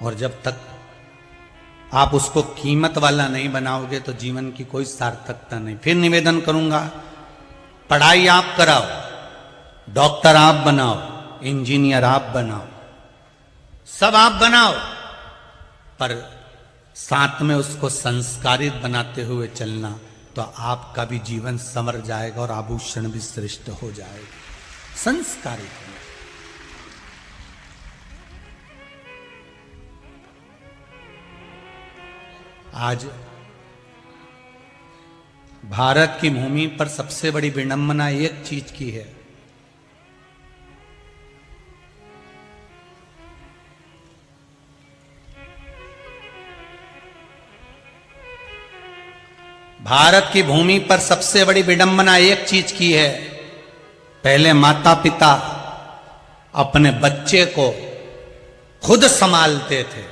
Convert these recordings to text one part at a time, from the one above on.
और जब तक आप उसको कीमत वाला नहीं बनाओगे तो जीवन की कोई सार्थकता नहीं। फिर निवेदन करूंगा, पढ़ाई आप कराओ, डॉक्टर आप बनाओ, इंजीनियर आप बनाओ, सब आप बनाओ, पर साथ में उसको संस्कारित बनाते हुए चलना, तो आपका भी जीवन संवर जाएगा और आभूषण भी श्रेष्ठ हो जाएगा। संस्कारित होना। आज भारत की भूमि पर सबसे बड़ी विडंबना एक चीज की है, भारत की भूमि पर सबसे बड़ी विडंबना एक चीज की है। पहले माता पिता अपने बच्चे को खुद संभालते थे।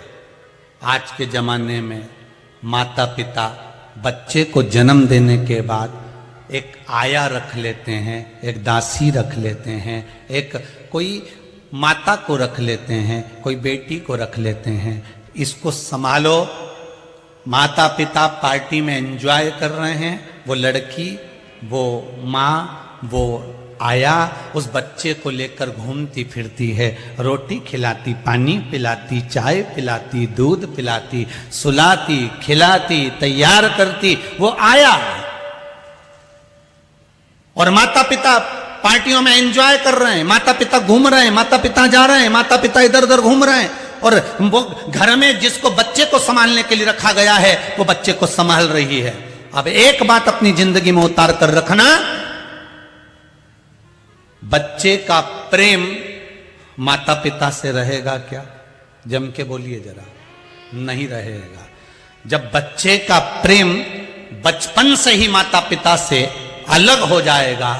आज के जमाने में माता पिता बच्चे को जन्म देने के बाद एक आया रख लेते हैं, एक दासी रख लेते हैं, एक कोई माता को रख लेते हैं, कोई बेटी को रख लेते हैं, इसको संभालो। माता पिता पार्टी में एंजॉय कर रहे हैं, वो लड़की, वो माँ, वो आया उस बच्चे को लेकर घूमती फिरती है, रोटी खिलाती, पानी पिलाती, चाय पिलाती, दूध पिलाती, सुलाती, खिलाती, तैयार करती, वो आया। और माता पिता पार्टियों में एंजॉय कर रहे हैं, माता पिता घूम रहे हैं, माता पिता जा रहे हैं, माता पिता इधर उधर घूम रहे हैं, और वो घर में जिसको बच्चे को संभालने के लिए रखा गया है वो बच्चे को संभाल रही है। अब एक बात अपनी जिंदगी में उतार कर रखना, बच्चे का प्रेम माता पिता से रहेगा क्या? जम के बोलिए जरा। नहीं रहेगा। जब बच्चे का प्रेम बचपन से ही माता पिता से अलग हो जाएगा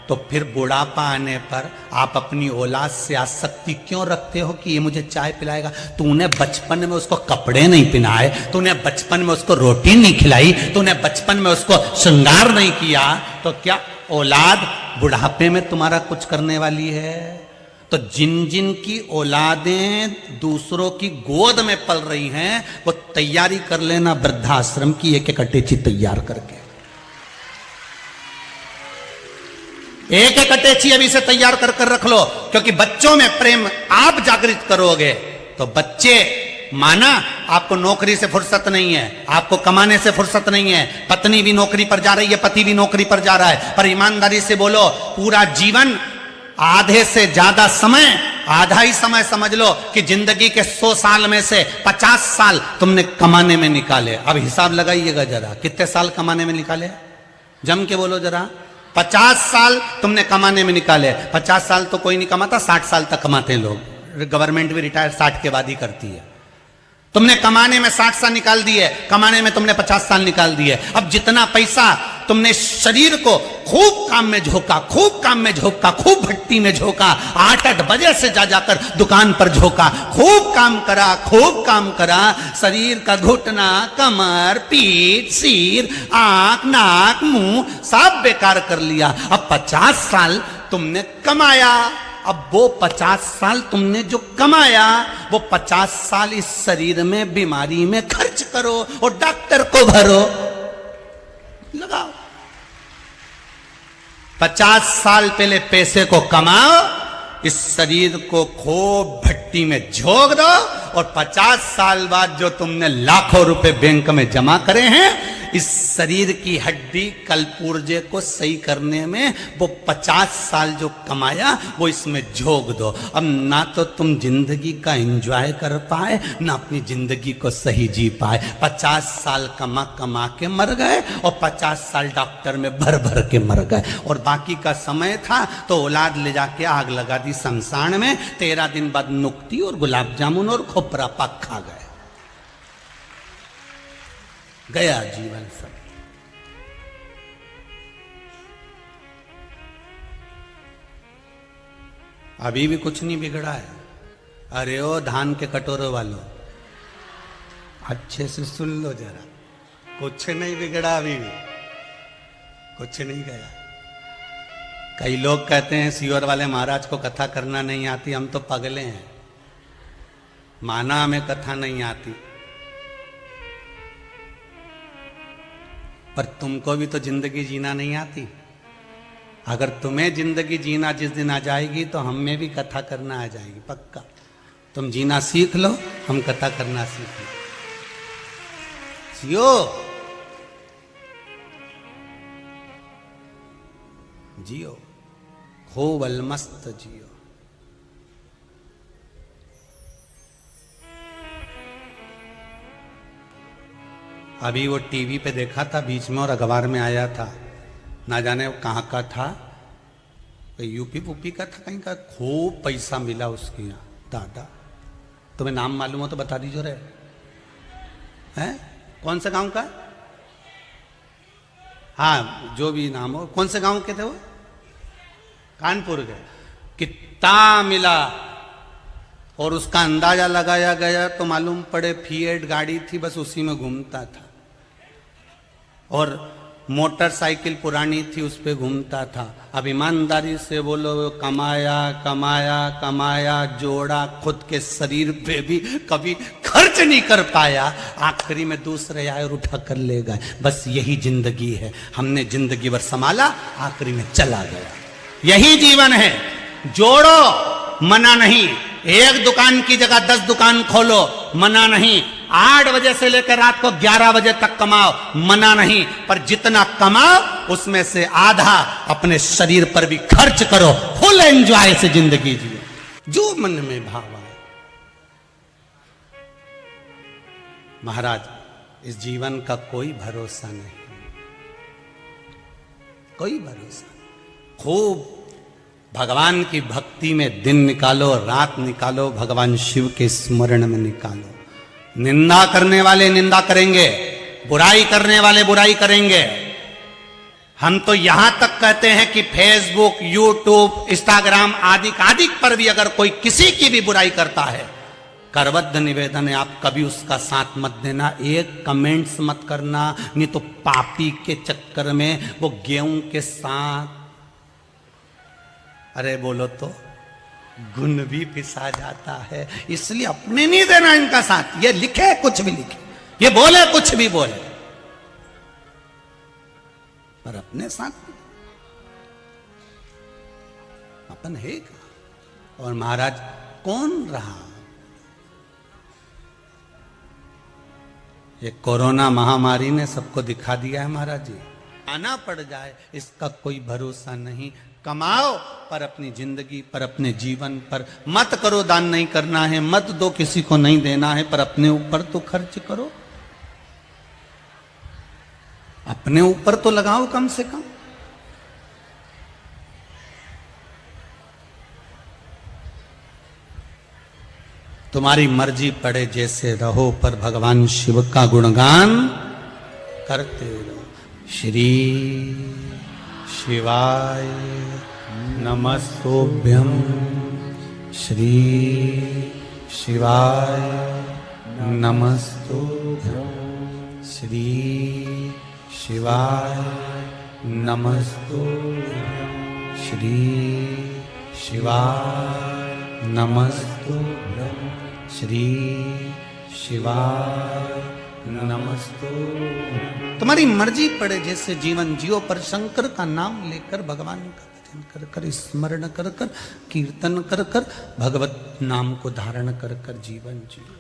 तो फिर बुढ़ापा आने पर आप अपनी औलाद से आसक्ति क्यों रखते हो कि ये मुझे चाय पिलाएगा? तूने बचपन में उसको कपड़े नहीं पहनाए, तूने बचपन में उसको रोटी नहीं खिलाई, तूने बचपन में उसको श्रृंगार नहीं किया, तो क्या औलाद बुढ़ापे में तुम्हारा कुछ करने वाली है? तो जिन जिन की औलादें दूसरों की गोद में पल रही हैं वो तैयारी कर लेना वृद्धाश्रम की, एक एक अटैची तैयार करके, एक एक अटैची अभी से तैयार कर कर रख लो। क्योंकि बच्चों में प्रेम आप जागृत करोगे तो बच्चे, माना आपको नौकरी से फुर्सत नहीं है, आपको कमाने से फुर्सत नहीं है, पत्नी भी नौकरी पर जा रही है, पति भी नौकरी पर जा रहा है, पर ईमानदारी से बोलो, पूरा जीवन आधे से ज्यादा समय, आधा ही समय समझ लो कि जिंदगी के 100 साल में से 50 साल तुमने कमाने में निकाले। अब हिसाब लगाइएगा जरा, कितने साल कमाने में निकाले? जम के बोलो जरा। 50 साल तुमने कमाने में निकाले। 50 साल तो कोई नहीं कमाता, 60 साल तक कमाते हैं लोग। गवर्नमेंट भी रिटायर 60 के बाद ही करती है। तुमने कमाने में 60 साल निकाल दिए, कमाने में तुमने 50 साल निकाल दिए। अब जितना पैसा तुमने शरीर को खूब काम में झोंका, खूब काम में झोंका, खूब भट्टी में झोंका, 8-8 बजे से जा जाकर दुकान पर झोंका, खूब काम करा, खूब काम करा, शरीर का घुटना, कमर, पीठ, सिर, आंख, नाक, मुंह सब बेकार कर लिया। अब 50 साल तुमने कमाया, अब वो 50 साल तुमने जो कमाया वो 50 साल इस शरीर में बीमारी में खर्च करो और डॉक्टर को भरो, लगाओ। 50 साल पहले पैसे को कमाओ, इस शरीर को खूब भट्टी में झोंक दो, और 50 साल बाद जो तुमने लाखों रुपए बैंक में जमा करे हैं, इस शरीर की हड्डी कलपुर्जे को सही करने में वो 50 साल जो कमाया वो इसमें झोंक दो। अब ना तो तुम जिंदगी का एंजॉय कर पाए, ना अपनी जिंदगी को सही जी पाए। 50 साल कमा कमा के मर गए और 50 साल डॉक्टर में भर भर के मर गए, और बाकी का समय था तो औलाद ले जाके आग लगा दी शमशान में। 13 दिन बाद नुक्ती और गुलाब जामुन और खोपरा पाक खा गए, गया जीवन सब। अभी भी कुछ नहीं बिगड़ा है। अरे ओ धान के कटोरों वालों, अच्छे से सुन लो जरा, कुछ नहीं बिगड़ा, अभी भी कुछ नहीं गया। कई लोग कहते हैं सीवर वाले महाराज को कथा करना नहीं आती, हम तो पगले हैं। माना हमें कथा नहीं आती, पर तुमको भी तो जिंदगी जीना नहीं आती। अगर तुम्हें जिंदगी जीना जिस दिन आ जाएगी तो हम में भी कथा करना आ जाएगी, पक्का। तुम जीना सीख लो, हम कथा करना सीख लो। जियो जियो, खूब अलमस्त जियो। अभी वो टीवी पे देखा था बीच में और अखबार में आया था, ना जाने वो कहाँ का था, यूपी पुपी का था कहीं का, खूब पैसा मिला उसके यहाँ। दादा तुम्हें नाम मालूम हो तो बता दीजिए रे। हैं कौन से गांव का? हाँ जो भी नाम हो, कौन से गांव के थे वो? कानपुर के। कितना मिला और उसका अंदाजा लगाया गया तो मालूम पड़े फिएट गाड़ी थी, बस उसी में घूमता था, और मोटरसाइकिल पुरानी थी उस पे घूमता था। अब ईमानदारी से बोलो, कमाया कमाया कमाया, जोड़ा, खुद के शरीर पे भी कभी खर्च नहीं कर पाया, आखिरी में दूसरे आए और उठा कर ले गए। बस यही जिंदगी है, हमने जिंदगी भर संभाला, आखिरी में चला गया। यही जीवन है। जोड़ो, मना नहीं। एक दुकान की जगह 10 दुकान खोलो, मना नहीं। 8 बजे से लेकर रात को 11 बजे तक कमाओ, मना नहीं। पर जितना कमाओ उसमें से आधा अपने शरीर पर भी खर्च करो। फुल एंजॉय से जिंदगी जियो, जो मन में भाव आए। महाराज इस जीवन का कोई भरोसा नहीं, कोई भरोसा। खूब भगवान की भक्ति में दिन निकालो, रात निकालो, भगवान शिव के स्मरण में निकालो। निंदा करने वाले निंदा करेंगे, बुराई करने वाले बुराई करेंगे। हम तो यहां तक कहते हैं कि फेसबुक, यूट्यूब, इंस्टाग्राम आदि आदि पर भी अगर कोई किसी की भी बुराई करता है, करबद्ध निवेदन है आप कभी उसका साथ मत देना, एक कमेंट्स मत करना, नहीं तो पापी के चक्कर में वो गेहूं के साथ, अरे बोलो तो, गुण भी पिसा जाता है। इसलिए अपने नहीं देना इनका साथ। ये लिखे कुछ भी लिखे, ये बोले कुछ भी बोले, पर अपने साथ अपन है का। और महाराज कौन रहा? ये कोरोना महामारी ने सबको दिखा दिया है महाराज जी। आना पड़ जाए इसका कोई भरोसा नहीं। कमाओ पर अपनी जिंदगी पर, अपने जीवन पर मत करो। दान नहीं करना है, मत दो, किसी को नहीं देना है, पर अपने ऊपर तो खर्च करो, अपने ऊपर तो लगाओ कम से कम। तुम्हारी मर्जी पड़े जैसे रहो, पर भगवान शिव का गुणगान करते रहो। श्री शिवाय नमस्तुभ्यं, श्री शिवाय नमस्तुभ्यं, श्री शिवाय नमस्तुभ्यं, श्री शिवाय नमस्तुभ्यं, श्री शिवाय नमस्तुभ्यं। तुम्हारी मर्जी पड़े जैसे जीवन जियो, पर शंकर का नाम लेकर, भगवान का भजन कर कर, स्मरण कर कर, कीर्तन कर कर, भगवत नाम को धारण कर कर जीवन जियो।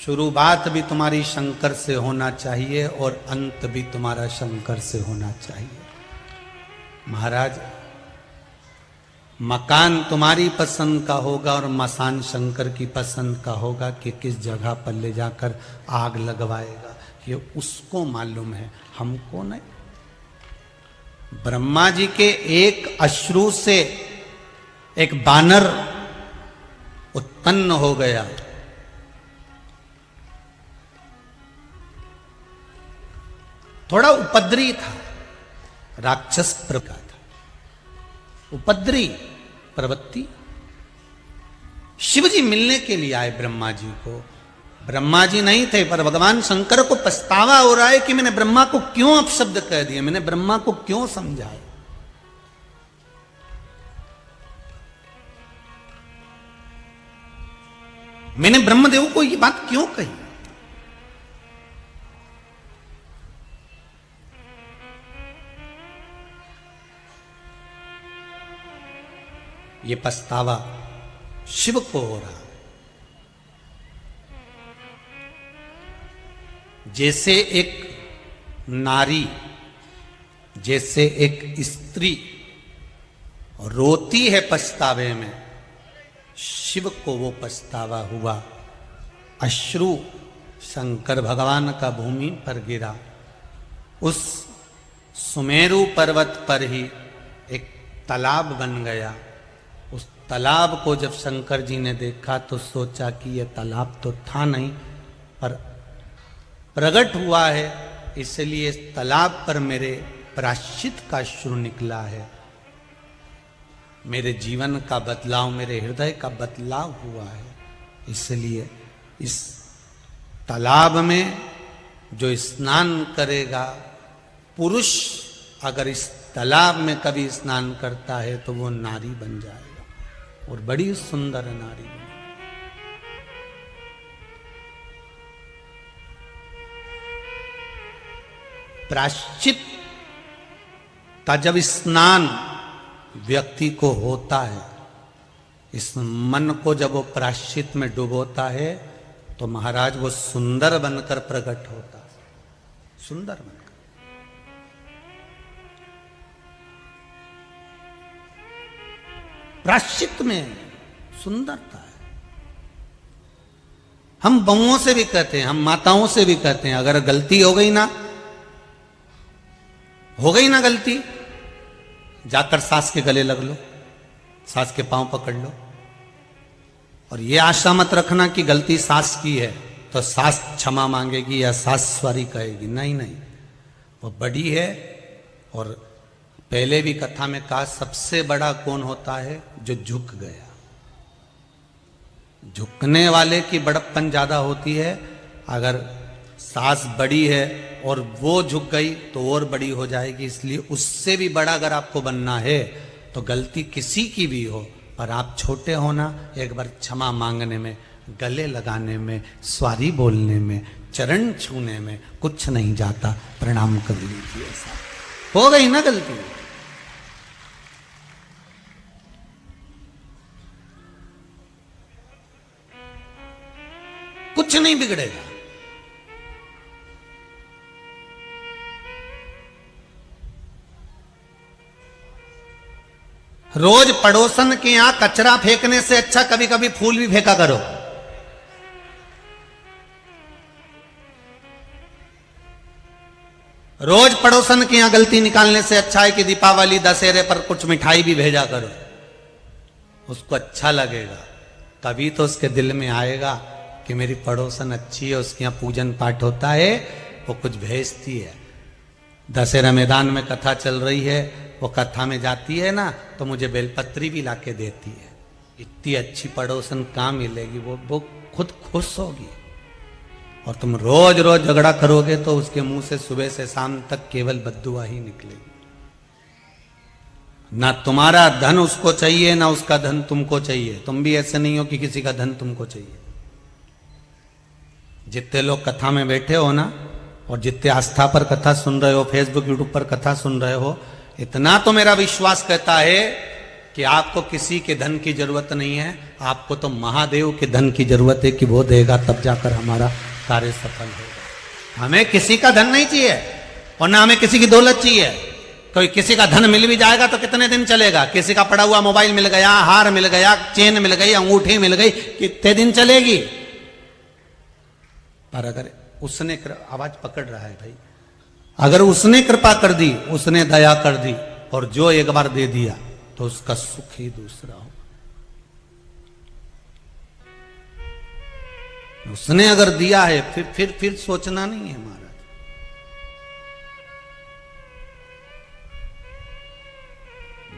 शुरुआत भी तुम्हारी शंकर से होना चाहिए और अंत भी तुम्हारा शंकर से होना चाहिए। महाराज मकान तुम्हारी पसंद का होगा और मसान शंकर की पसंद का होगा कि किस जगह पर ले जाकर आग लगवाएगा, ये उसको मालूम है, हमको नहीं। ब्रह्मा जी के एक अश्रु से एक बानर उत्पन्न हो गया। थोड़ा उपद्री था, राक्षस प्रकार था, उपद्री प्रवृत्ति। शिवजी मिलने के लिए आए ब्रह्मा जी को। ब्रह्मा जी नहीं थे, पर भगवान शंकर को पछतावा हो रहा है कि मैंने ब्रह्मा को क्यों अपशब्द कह दिया, मैंने ब्रह्मा को क्यों समझाया। मैंने ब्रह्मदेव को ये बात क्यों कही? ये पछतावा शिव को हो रहा। जैसे एक नारी, जैसे एक स्त्री रोती है पछतावे में, शिव को वो पछतावा हुआ। अश्रु शंकर भगवान का भूमि पर गिरा। उस सुमेरु पर्वत पर ही एक तालाब बन गया। उस तालाब को जब शंकर जी ने देखा तो सोचा कि यह तालाब तो था नहीं, पर प्रकट हुआ है, इसलिए इस तालाब पर मेरे प्रायश्चित का अश्रु निकला है। मेरे जीवन का बदलाव, मेरे हृदय का बदलाव हुआ है। इसलिए इस तालाब में जो स्नान करेगा, पुरुष अगर इस तालाब में कभी स्नान करता है तो वो नारी बन जाएगा और बड़ी सुंदर नारी बनेगी। प्रायश्चित का जब स्नान व्यक्ति को होता है, इस मन को जब वो प्रायश्चित में डुबोता है तो महाराज वो सुंदर बनकर प्रकट होता है। सुंदर बनकर। प्रायश्चित में सुंदरता है। हम बहुओं से भी कहते हैं, हम माताओं से भी कहते हैं, अगर गलती हो गई ना गलती, जाकर सास के गले लग लो, सास के पांव पकड़ लो। और ये आशा मत रखना कि गलती सास की है तो सास क्षमा मांगेगी या सास सॉरी कहेगी। नहीं नहीं, वो बड़ी है। और पहले भी कथा में कहा, सबसे बड़ा कौन होता है? जो झुक गया। झुकने वाले की बड़प्पन ज्यादा होती है। अगर सास बड़ी है और वो झुक गई तो और बड़ी हो जाएगी। इसलिए उससे भी बड़ा अगर आपको बनना है तो गलती किसी की भी हो, पर आप छोटे हो ना, एक बार क्षमा मांगने में, गले लगाने में, सॉरी बोलने में, चरण छूने में कुछ नहीं जाता। प्रणाम कर लीजिए। ऐसा हो गई ना गलती, कुछ नहीं बिगड़ेगा। रोज पड़ोसन के यहां कचरा फेंकने से अच्छा कभी कभी फूल भी फेंका करो। रोज पड़ोसन के यहां गलती निकालने से अच्छा है कि दीपावली दशहरे पर कुछ मिठाई भी भेजा करो। उसको अच्छा लगेगा, कभी तो उसके दिल में आएगा कि मेरी पड़ोसन अच्छी है, उसके यहां पूजन पाठ होता है, वो कुछ भेजती है। दशहरा मैदान में कथा चल रही है, वो कथा में जाती है ना तो मुझे बेलपत्री भी लाके देती है। इतनी अच्छी पड़ोसन कहाँ मिलेगी? वो खुद खुश होगी। और तुम रोज रोज झगड़ा करोगे तो उसके मुंह से सुबह से शाम तक केवल बद्दुआ ही निकलेगी। ना तुम्हारा धन उसको चाहिए, ना उसका धन तुमको चाहिए। तुम भी ऐसे नहीं हो कि किसी का धन तुमको चाहिए। जितने लोग कथा में बैठे हो ना, और जितने आस्था पर कथा सुन रहे हो, फेसबुक यूट्यूब पर कथा सुन रहे हो, इतना तो मेरा विश्वास कहता है कि आपको किसी के धन की जरूरत नहीं है। आपको तो महादेव के धन की जरूरत है कि वो देगा, तब जाकर हमारा कार्य सफल होगा। हमें किसी का धन नहीं चाहिए और ना हमें किसी की दौलत चाहिए। कोई किसी का धन मिल भी जाएगा तो कितने दिन चलेगा? किसी का पड़ा हुआ मोबाइल मिल गया, हार मिल गया, चेन मिल गई, अंगूठी मिल गई, कितने दिन चलेगी? पर अगर उसने आवाज पकड़ रहा है भाई, अगर उसने कृपा कर दी, उसने दया कर दी, और जो एक बार दे दिया तो उसका सुख ही दूसरा हो। उसने अगर दिया है फिर सोचना नहीं है महाराज।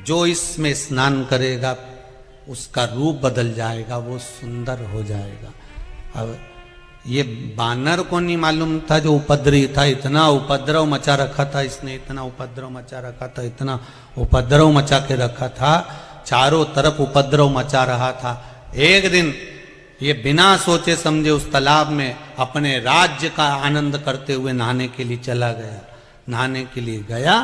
जो इसमें स्नान करेगा उसका रूप बदल जाएगा, वो सुंदर हो जाएगा। अब ये बानर को नहीं मालूम था जो उपद्रवी था, इतना उपद्रव मचा रखा था इसने, इतना उपद्रव मचा रखा था, इतना उपद्रव मचा के रखा था, चारों तरफ उपद्रव मचा रहा था। एक दिन ये बिना सोचे समझे उस तालाब में अपने राज्य का आनंद करते हुए नहाने के लिए चला गया। नहाने के लिए गया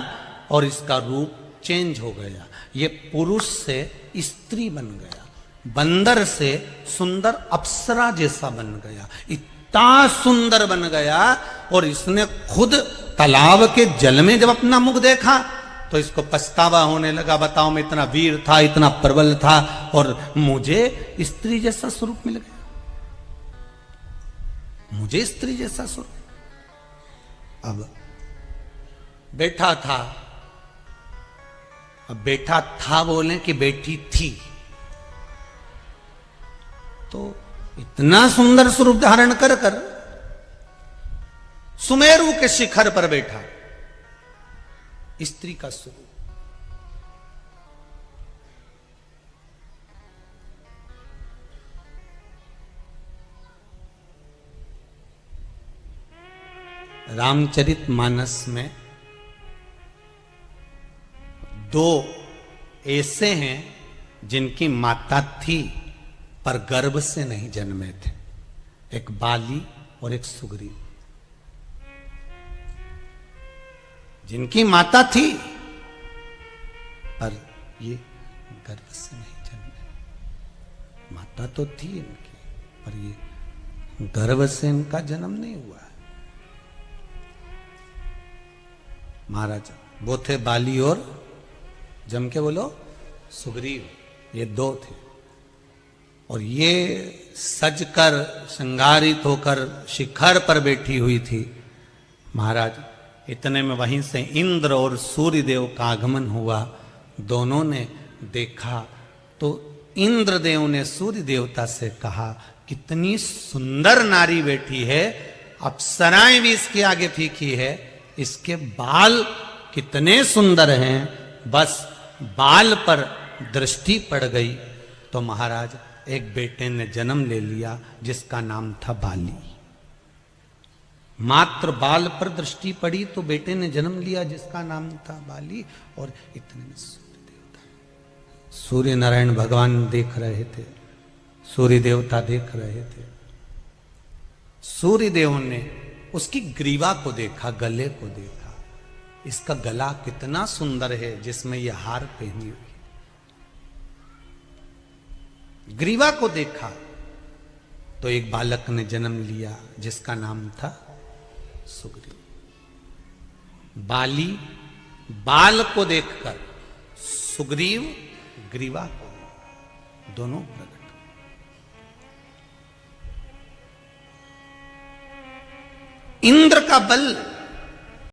और इसका रूप चेंज हो गया। ये पुरुष से स्त्री बन गया, बंदर से सुंदर अप्सरा जैसा बन गया, इतना सुंदर बन गया। और इसने खुद तालाब के जल में जब अपना मुख देखा तो इसको पछतावा होने लगा, बताओ मैं इतना वीर था, इतना प्रबल था और मुझे स्त्री जैसा स्वरूप मिल गया, मुझे स्त्री जैसा स्वरूप। अब बैठा था, अब बैठा था बोले कि बैठी थी, तो इतना सुंदर स्वरूप धारण कर कर सुमेरु के शिखर पर बैठा, स्त्री का स्वरूप। रामचरितमानस में दो ऐसे हैं जिनकी माता थी पर गर्भ से नहीं जन्मे थे, एक बाली और एक सुग्रीव। जिनकी माता थी पर ये गर्भ से नहीं जन्मे। माता तो थी इनकी पर ये गर्भ से इनका जन्म नहीं हुआ है। महाराज वो थे बाली और जम के बोलो सुग्रीव, ये दो थे। और ये सजकर श्रृंगारित होकर शिखर पर बैठी हुई थी। महाराज इतने में वहीं से इंद्र और सूर्य देव का आगमन हुआ। दोनों ने देखा तो इंद्र देव ने सूर्य देवता से कहा, कितनी सुंदर नारी बैठी है, अप्सराएं भी इसके आगे फीकी है, इसके बाल कितने सुंदर हैं, बस बाल पर दृष्टि पड़ गई तो महाराज एक बेटे ने जन्म ले लिया जिसका नाम था बाली। मात्र बाल पर दृष्टि पड़ी तो बेटे ने जन्म लिया जिसका नाम था बाली। और इतने में सूर्य देवता, सूर्य नारायण भगवान देख रहे थे, सूर्य देवता देख रहे थे। सूर्य देव ने उसकी ग्रीवा को देखा, गले को देखा, इसका गला कितना सुंदर है जिसमें यह हार पहनी हुई। ग्रीवा को देखा तो एक बालक ने जन्म लिया जिसका नाम था सुग्रीव। बाली बाल को देखकर, सुग्रीव ग्रीवा को, दोनों प्रकट। इंद्र का बल